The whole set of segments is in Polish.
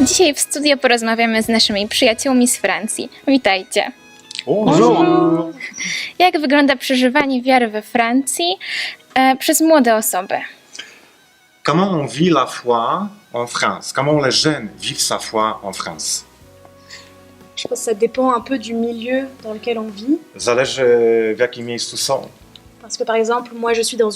Dzisiaj w studio porozmawiamy z naszymi przyjaciółmi z Francji. Witajcie. Bonjour. Jak wygląda przeżywanie wiary we Francji przez młode osoby? Comment on vit la foi en France? Comment les jeunes vivent sa foi en France? Je pense que ça dépend un peu du milieu dans lequel on vit. Zależy w jakim miejscu są. Parce que par exemple, moi je suis dans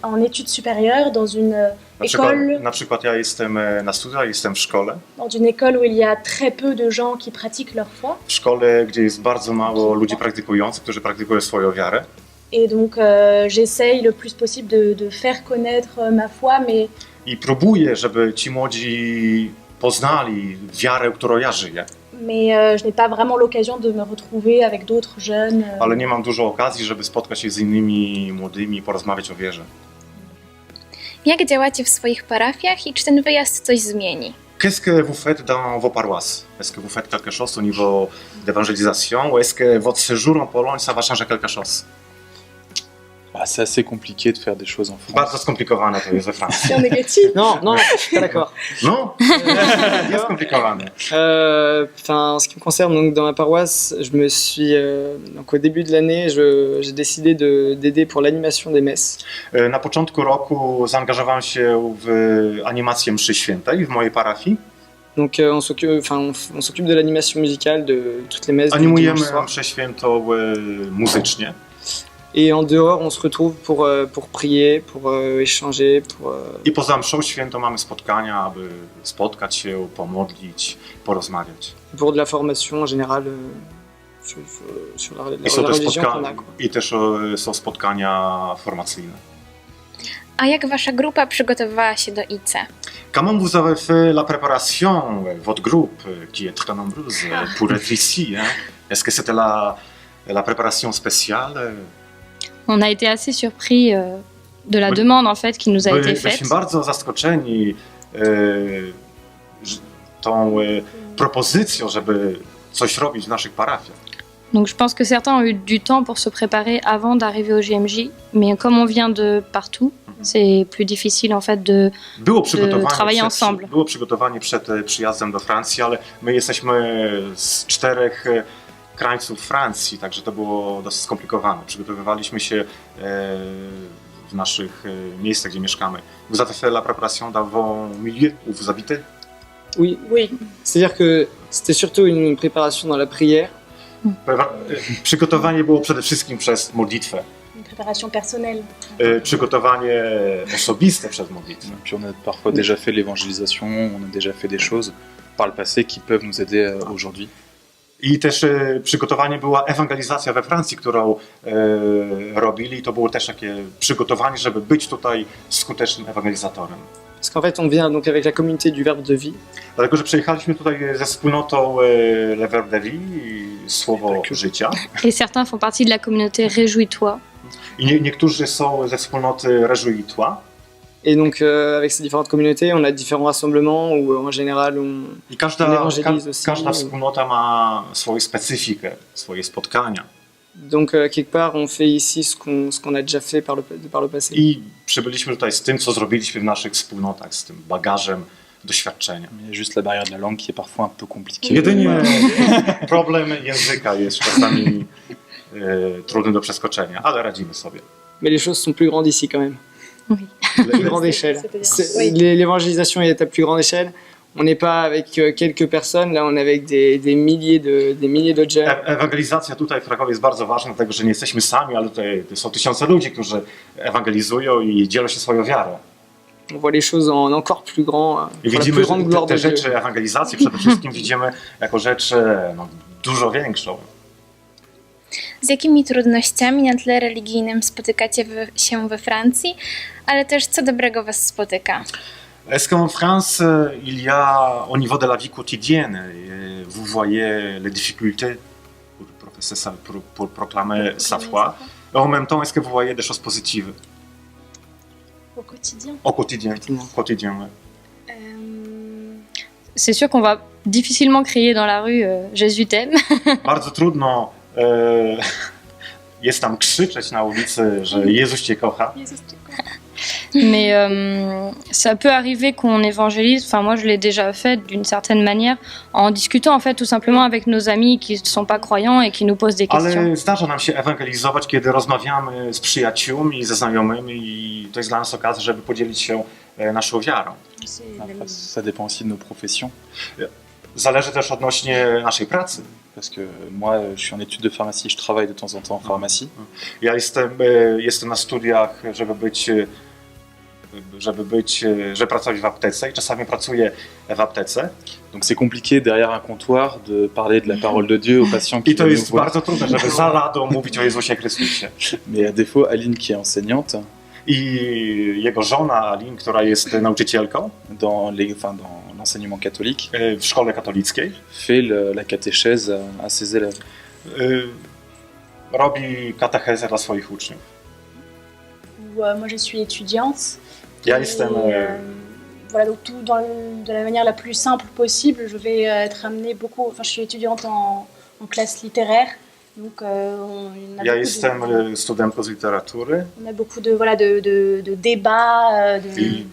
en études supérieures dans une école, Na przykład ja jestem na studiach, jestem w szkole. dans une école où il y a très peu de gens qui pratiquent leur foi. W szkole, gdzie jest bardzo mało ludzi praktykujących, którzy praktykują swoją wiarę. Et donc j'essaye le plus possible de faire connaître ma foi, mais I próbuję, żeby ci młodzi poznali wiarę, którą ja żyję. je n'ai pas vraiment l'occasion de me retrouver avec d'autres jeunes. Ale nie mam dużo okazji, żeby spotkać się z innymi młodymi i porozmawiać o wierze. Jak działacie w swoich parafiach i czy ten wyjazd coś zmieni? Qu'est-ce que vous faites dans vos paroisses? Est-ce que vous faites quelque chose au niveau d'évangélisation ou est-ce que votre séjour en Pologne, ça va changer quelque chose? C'est assez compliqué de faire des choses en France. Bardzo skomplikowane to jest we Francji. C'est négatif. Non, je suis pas d'accord. No, jest skomplikowane. En ce qui me concerne, donc, dans ma paroisse, je me suis, donc, au début de l'année, j'ai décidé d'aider pour l'animation des messes. Na początku roku zaangażowałem się w animację mszy świętej w mojej parafii. Donc on s'occupe de l'animation musicale de toutes les messes du Animujemy dimanche soir. mszę świętą muzycznie. Et en dehors, on se retrouve pour prier, pour échanger, I poza mszą świętą mamy spotkania, aby spotkać się, pomodlić, porozmawiać. pour de la formation en général sur la I są też religion qu'on a. I też są spotkania formacyjne. A jak wasza grupa przygotowywała się do ICE? Comment vous avez fait la préparation, votre groupe, qui est très nombreuse, pour être ici, hein? Est-ce que c'était la préparation spéciale? On a été assez surpris de la demande en fait qui nous a été faite. Byliśmy bardzo zaskoczeni tą propozycją, żeby coś robić w naszych parafiach. Donc je pense que certains ont eu du temps pour se préparer avant d'arriver au JMJ, mais comme on vient de partout, c'est plus difficile en fait de travailler ensemble. Było przygotowanie przed przyjazdem do Francji, ale my jesteśmy z 4 krańców Francji, także to było dosyć skomplikowane. Przygotowywaliśmy się w naszych miejscach, gdzie mieszkamy. Vous avez fait la préparation dans vos milieux où vous habitez? Oui. C'est-à-dire que c'était surtout une préparation dans la prière. Przygotowanie było przede wszystkim przez modlitwę. Une préparation personnelle. Przygotowanie osobiste przez modlitwę. Puis on a parfois déjà fait l'évangélisation, on a déjà fait des choses par le passé qui peuvent nous aider aujourd'hui. I też przygotowanie była ewangelizacja we Francji, którą robili. To było też takie przygotowanie, żeby być tutaj skutecznym ewangelizatorem. Parce qu'en fait, on vient donc avec la communauté du Verbe de Vie. Dlatego, że przyjechaliśmy tutaj ze wspólnotą Le Verbe de Vie, słowo życia. Et certains font partie de la communauté Réjouis-toi. I niektórzy są ze wspólnoty Réjouis-toi. Et donc avec ces différentes communautés, on a différents rassemblements où en général on évangélise aussi. Każda wspólnota ma swoją specyfikę, swoje spotkania. Donc quelque part on fait ici ce qu'on a déjà fait par le passé. I przybyliśmy tutaj z tym, co zrobiliśmy w naszych wspólnotach, z tym bagażem doświadczenia. Il y a juste la barrière de la langue qui est parfois un peu compliquée. Jedynie problem języka jest czasami trudny do przeskoczenia, ale radzimy sobie. Mais les choses sont plus grandes ici quand même. Oui. Plus grande échelle. Oui. L'évangélisation est à plus grande échelle. On n'est pas avec quelques personnes, là on est avec des milliers de jeunes. Ewangelizacja tutaj w Krakowie jest bardzo ważna, dlatego że nie jesteśmy sami, ale tutaj są tysiące ludzi, którzy ewangelizują i dzielą się swoją wiarą. On voit les choses en encore plus grand, I pour la widzimy, plus grande że gloire te de Dieu. rzeczy ewangelizacji przede wszystkim widzimy jako rzecz dużo większą. Z jakimi trudnościami na tle religijnym spotykacie się we Francji, ale też co dobrego was spotyka? Est-ce qu'en France, il y a, au niveau de la vie quotidienne, vous voyez les difficultés pour proclamer sa foi? Et en même temps, est-ce que vous voyez des choses positives? Au quotidien. Au quotidien, ouais. C'est sûr qu'on va difficilement crier dans la rue Jésus t'aime. Bardzo trudno jest tam krzyczeć na ulicy, że Jezus Cię kocha. Jezus cię kocha. Mais ça peut arriver qu'on évangélise, enfin moi je l'ai déjà fait d'une certaine manière, en discutant en fait tout simplement avec nos amis qui ne sont pas croyants et qui nous posent des questions. Ale zdarza nam się ewangelizować, kiedy rozmawiamy z przyjaciółmi, ze znajomymi i to jest dla nas okazja, żeby podzielić się naszą wiarą. Après, ça dépend aussi de nos professions. Zależy też odnośnie naszej pracy. Parce que moi, je suis en études de pharmacie, je travaille de temps en temps en pharmacie. Ja jestem na studiach, żeby pracować w aptece i czasami pracuję w aptece. Donc c'est compliqué derrière un comptoir de parler de la parole de Dieu aux patients qui I to viennent nous jest voir. bardzo trudne, żeby za ladą mówić o Jezusie Chrystusie. Mais à défaut, Aline qui est enseignante, I jego żona Aline, która jest nauczycielką dans l'enseignement catholique, w szkole katolickiej, fait la catéchèse à ses élèves. robi katechezę dla swoich uczniów. Moi, je suis étudiante. Ja Et, jestem voilà, donc tout de la manière la plus simple possible. Je vais être amenée beaucoup. Enfin, je suis étudiante en classe littéraire, donc on a Ja beaucoup jestem studentką z literatury on a beaucoup de voilà de débats, i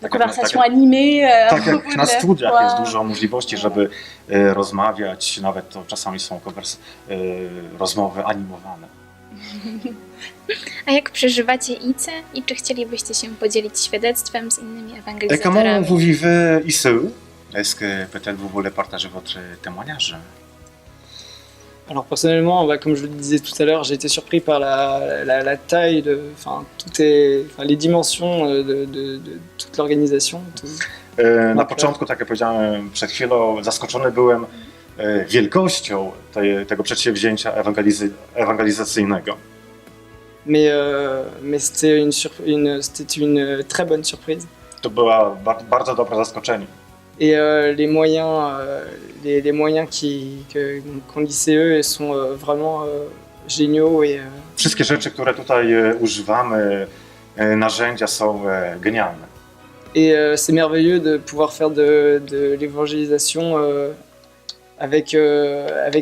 de conversations animées. tak à propos jak na de la studiach foi. jest dużo możliwości, żeby rozmawiać, nawet to czasami są rozmowy animowane. A jak przeżywacie ICE i czy chcielibyście się podzielić świadectwem z innymi Comment ewangelizatorami? vous vivez ICE? Est-ce que peut-être vous voulez partager votre témoignage? Alors personnellement, bah, comme je le disais tout à l'heure, j'ai été surpris par la taille, les dimensions de toute l'organisation. Na początku, tak jak powiedziałem przed chwilą, zaskoczony byłem wielkością tego przedsięwzięcia ewangelizacyjnego. Mais c'était une très bonne surprise. To była bardzo dobre zaskoczenie. Et les moyens qu'ont l'ICE sont vraiment géniaux. Wszystkie rzeczy, które tutaj używamy, narzędzia są genialne. Et c'est merveilleux de pouvoir faire de l'évangélisation avec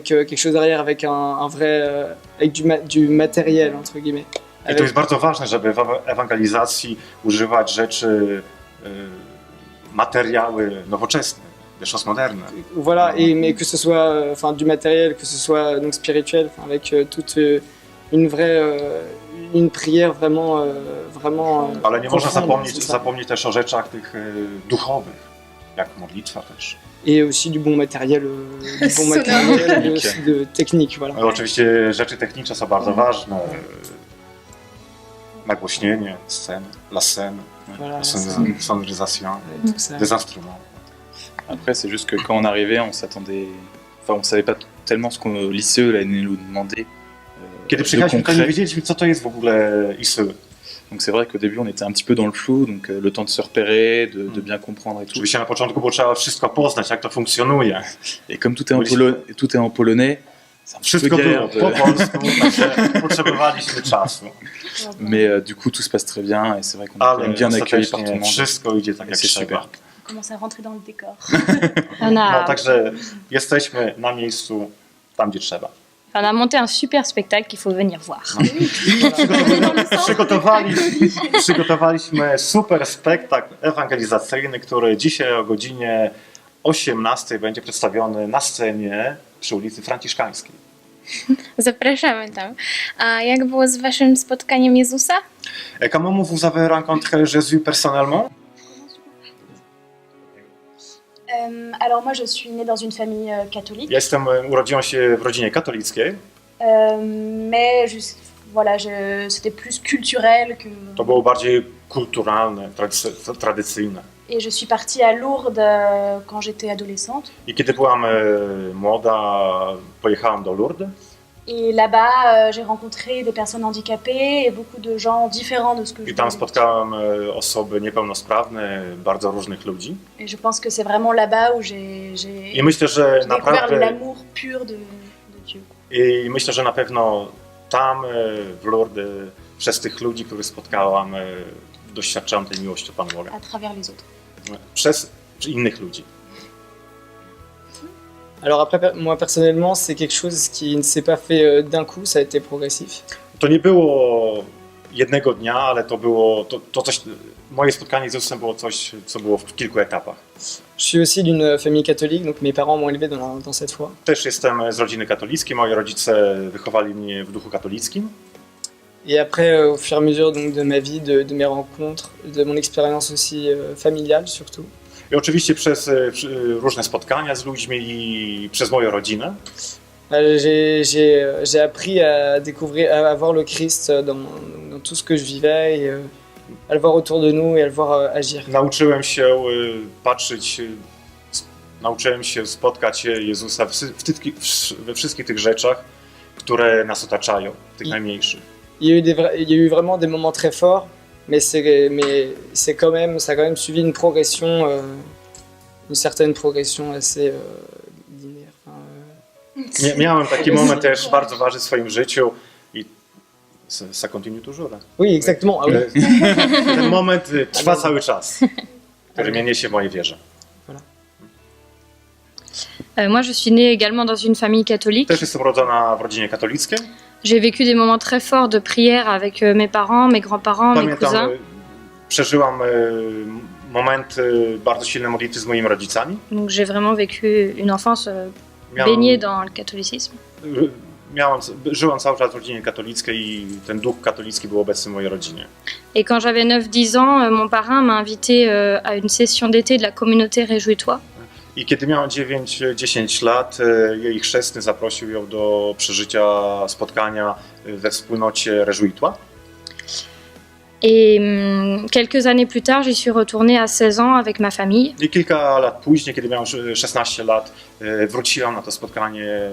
quelque chose derrière, avec un vrai, avec du matériel entre guillemets. I to jest bardzo ważne, żeby w ewangelizacji używać rzeczy, materiały nowoczesne, des choses modernes. Voilà, mais que ce soit du matériel, que ce soit donc spirituel, avec toute une prière vraiment. Ale nie można profonde, c'est ça. zapomnieć też o rzeczach tych duchowych, jak modlitwa też. Et aussi du bon matériel, mais aussi de technique, voilà. Ale oczywiście rzeczy techniczne są bardzo ważne. Nagłośnienie, scène, la scène, Voilà, la sonorisation, tout ça. des instruments. Après, c'est juste que quand on arrivait, on s'attendait... Enfin, on savait pas tellement ce qu'on l'ICE allait nous demander. Kiedy de przyjechaliśmy, to nie concret. wiedzieliśmy, co to jest w ogóle ICE. Donc c'est vrai qu'au début, on était un petit peu dans le flou, donc le temps de se repérer, de bien comprendre et tout. Oczywiście na początku było trzeba wszystko poznać, jak to funkcjonuje. Et comme tout est en polonais, c'est un petit peu Wszystko było galère po polsku, także potrzebowaliśmy czasu. Mais du coup, tout se passe très bien et c'est vrai qu'on est quand Ale même bien accueilli par tout le ostatecznie monde. wszystko idzie tak, Et jak c'est trzeba. super. On commence à rentrer dans le décor. On No, a, także jesteśmy na miejscu, tam gdzie trzeba. on a monté un super spectacle qu'il faut venir voir. Przygotowaliśmy super spektakl ewangelizacyjny, który dzisiaj o godzinie 18 będzie przedstawiony na scenie przy ulicy Franciszkańskiej. Zapraszamy tam. A jak było z waszym spotkaniem Jezusa? Comment vous avez rencontré Jésus personnellement? Alors moi, je suis née dans une famille catholique, Ja urodziłem się w rodzinie katolickiej. mais voilà, c'était plus culturel que. To było bardziej kulturalne, tradycyjne. Et je suis partie à Lourdes quand j'étais adolescente. I kiedy byłam młoda, pojechałam do Lourdes. Et là-bas, j'ai rencontré des personnes handicapées et beaucoup de gens différents de ce que je I tam connais. spotkałem osoby niepełnosprawne, bardzo różnych ludzi. Et je pense que c'est vraiment là-bas où j'ai I myślę, że découvert naprawdę l'amour pur de Dieu. I myślę, że na pewno tam w Lourdes przez tych ludzi, których spotkałam, doświadczałam tej miłości od Pana Boga. À travers les autres. Przez innych ludzi. Alors après, moi personnellement, c'est quelque chose qui ne s'est pas fait d'un coup, ça a été progressif. To nie było jednego dnia, ale to było to coś. Moje spotkanie z Jezusem było coś, co było w kilku etapach. Je suis aussi d'une famille catholique, donc mes parents m'ont élevé dans cette foi. Też jestem z rodziny katolickiej, moi rodzice wychowali mnie w duchu katolickim. Et après, au fur et à mesure donc, de ma vie, de mes rencontres, de mon expérience aussi familiale surtout, I oczywiście przez różne spotkania z ludźmi i przez moją rodzinę j'ai appris à découvrir, à voir le Christ dans tout ce que je vivais et à le voir autour de nous et à le voir agir. nauczyłem się patrzeć, nauczyłem się spotkać Jezusa we wszystkich tych rzeczach, które nas otaczają, tych najmniejszych. Il y a eu vraiment des moments très forts, mais ça a quand même suivi une progression, une certaine progression assez linéaire. Enfin, Miałem taki moment też bardzo ważny w swoim życiu i ça continue toujours. Oui, exactement. Ah oui. Ten moment trwa cały czas, który mnie niesie w mojej wierze. Moi, je suis née également dans une famille catholique. Też jestem urodzona w rodzinie katolickiej. J'ai vécu des moments très forts de prière avec mes parents, mes grands-parents, mes Pamiętam, cousins. przeżyłam momenty bardzo silne modlitwy z moimi rodzicami. Donc j'ai vraiment vécu une enfance baignée dans le catholicisme. Żyłam cały czas w rodzinie katolickiej i ten duch katolicki był obecny w mojej rodzinie. Et quand j'avais 9-10 ans, mon parrain m'a invité à une session d'été de la communauté Réjouis-toi. I kiedy miałem 9-10 lat, jej chrzestny zaprosił ją do przeżycia spotkania we wspólnocie Réjouis-toi. Et quelques années plus tard, j'y suis retournée à 16 ans avec ma famille. I kilka lat później, kiedy miałem 16 lat, wróciłam na to spotkanie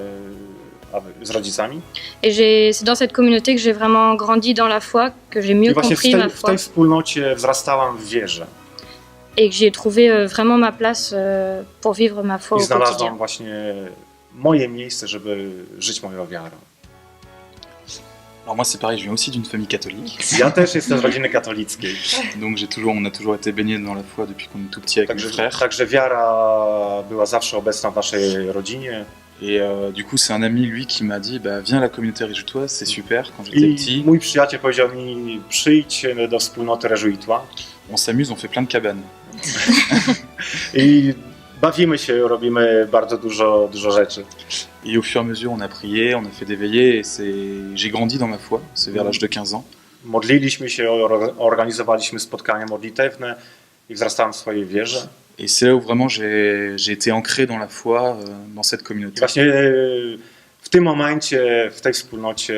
z rodzicami. Et c'est dans cette communauté que j'ai vraiment grandi dans la foi, que j'ai mieux I właśnie compris ma w foi tej wspólnocie wzrastałam w wierze. et que j'ai trouvé vraiment ma place pour vivre ma foi I au quotidien. znalazłam właśnie moje miejsce, żeby żyć moją wiarą. Alors moi c'est pareil, je viens aussi d'une famille catholique, Ja też jestem z rodziny katolickiej. donc on a toujours été baigné dans la foi depuis qu'on est tout petit avec mes frères. Także wiara była zawsze obecna w naszej rodzinie. Et du coup c'est un ami lui qui m'a dit bah viens à la communauté Réjouis-toi, c'est super quand j'étais I petit, mój przyjaciel powiedział mi, przyjdź do wspólnoty Réjouis-toi. on s'amuse, on fait plein de cabanes. I bawimy się, robimy bardzo dużo rzeczy. Et au fur et à mesure on a prié, on a fait des veillées et j'ai grandi dans ma foi, c'est vers l'âge de 15 ans. Modliliśmy się, organizowaliśmy spotkania modlitewne i wzrastałem w swojej wierze. Et c'est là où vraiment j'ai été ancré dans la foi, dans cette I communauté. właśnie w tym momencie, w tej wspólnocie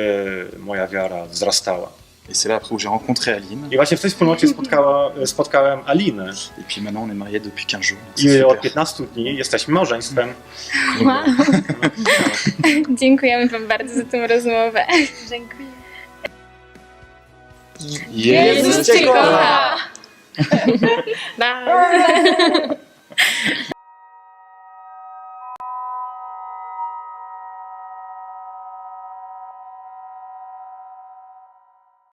moja wiara wzrastała. Et c'est là après où j'ai rencontré Aline. I właśnie w tej wspólnocie spotkałem Alinę. Et puis maintenant on est mariés depuis 15 jours. donc c'est I od super. 15 dni jesteśmy małżeństwem. Wow. Dziękujemy Wam bardzo za tę rozmowę. Dziękuję. Jezus cię kocha! Bye!